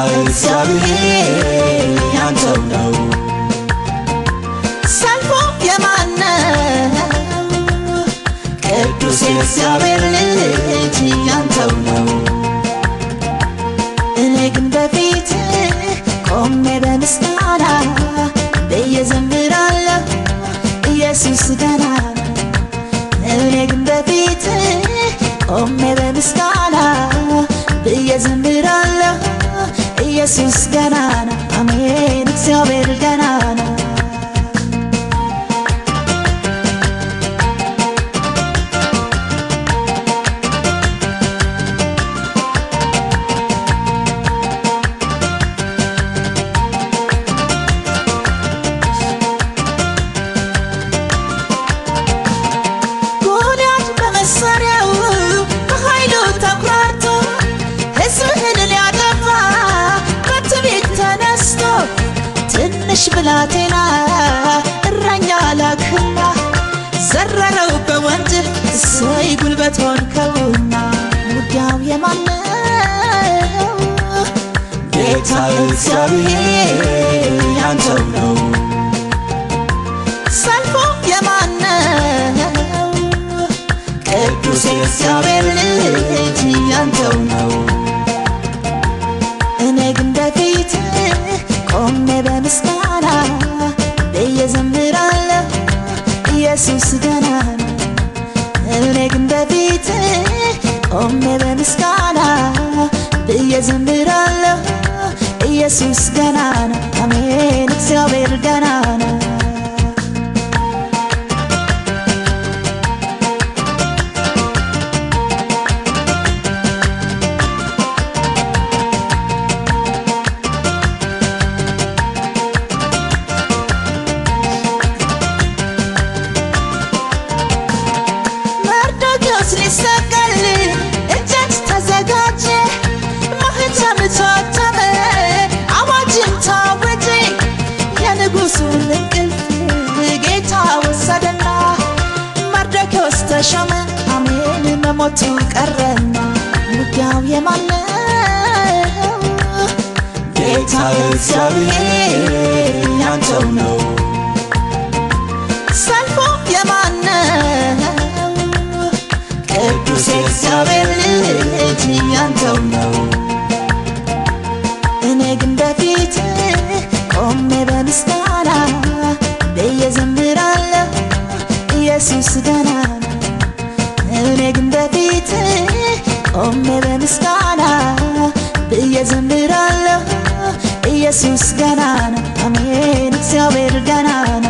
እግዚአብሔር ያንተው ነው ሰልፉ የማነው ቅዱስ የእግዚአብሔር ልጅ ያንተው ነው እኔ ግን በፊትህ ቆሜ በምስጋና እዘምራለሁ ኢየሱስ ገናና እኔ ግን በፊትህ ቆሜ በምስጋና እዘምራለሁ ኢየሱስ ገናና አሜን እግዚአብሔር ገናና ትንሽ ብላቴና እረኛ ላክና ዘረረው በወንድም እሰይ ጉልበት ሆንከውና ውጊያው የማነው ጌታ እግዚአብሔር ያንተው ነው ሰልፉ የማነው ቅዱስ የእግዚአብሔር ልጅ ያንተው ነው እኔ ግን በፊትህ ቆሜ በምስጋና እዘምራለሁ ኢየሱስ ገናና እኔ ግን በፊትህ ቆሜ በምስጋና እዘምራለሁ ኢየሱስ ገናና አሜን እግዚአብሔር ገናና ሊሰቀል እጀት ተዘጋጀ ማህተም ታተመ አዋጅም ታወጀ የንጉሡን እንቅልፍ ጌታ ወሰደና መርዶክዮስ ተሾመ አሜን መሞቱ ቀረና ውጊያው የማነው ጌታ እግዚአብሔር ያንተው ነው ሰልፉ የማነው ቅዱስ የእግዚአብሔር ልጅ ያንተው ነው እኔ ግን በፊትህ ቆሜ በምስጋና እዘምራለሁ ኢየሱስ ገናና እኔ ግን በፊትህ ቆሜ በምስጋና እዘምራለሁ ኢየሱስ ገናና አሜን እግዚአብሔር ገናና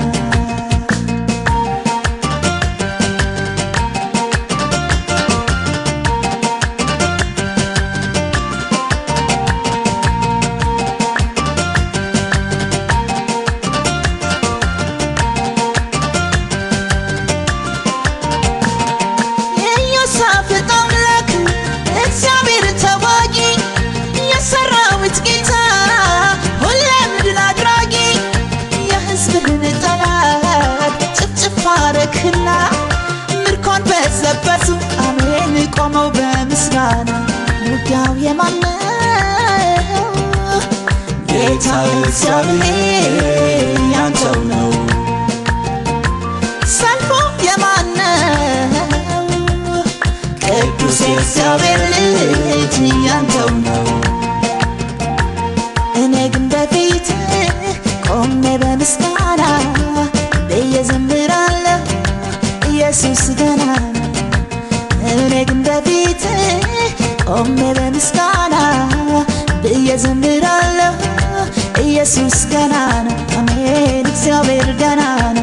ባረክና ምርኮን በዘበዙ አሜን ቆመው በምስጋና ውጊያው የማነው ጌታ እግዚአብሔር ያንተው ነው ሰልፉ የማነው ቅዱስ የእግዚአብሔር ልጅ ያንተው ነው እኔ ግን በፊትህ ቆሜ በምስጋና እዘምራለሁ ኢየሱስ ገናና እኔ ግን በፊትህ ቆሜ በምስጋና እዘምራለሁ ኢየሱስ ገናና አሜን እግዚአብሔር ገናና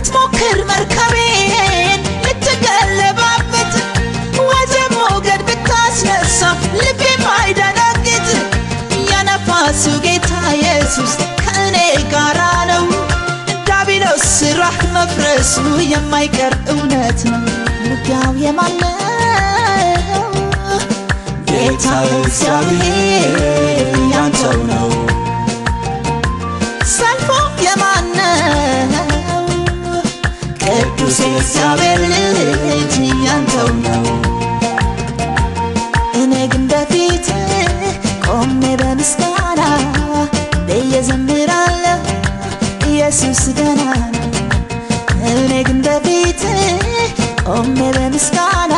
ብትሞክር መርከቤን ልትገለባበት ወጀብ ሞገድ ብታስነሳ ልቤ ባይደነግጥ የነፋሱ ጌታ ኢየሱስ ከእኔ ጋራ ነው ዲያብሎስ ስራህ መፍረሱ የማይቀር እውነት ነው ውጊያው የማነው ጌታ እግዚአብሔር ያንተው ነው ሰልፉ የማነው ቅዱስ እግዚአብሔር ልጅ ያንተው ነው እኔ ግን በፊት ቆሜ በምስጋና እየዘምራለሁ ኢየሱስ ገናና እኔ ግን በፊት ቆሜ በምስጋና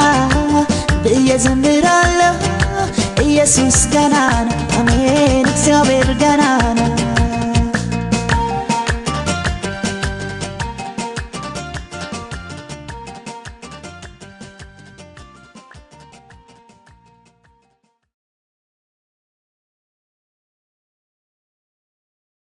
እየዘምራለሁ ኢየሱስ ገናና አሜን እግዚአብሔር ገናና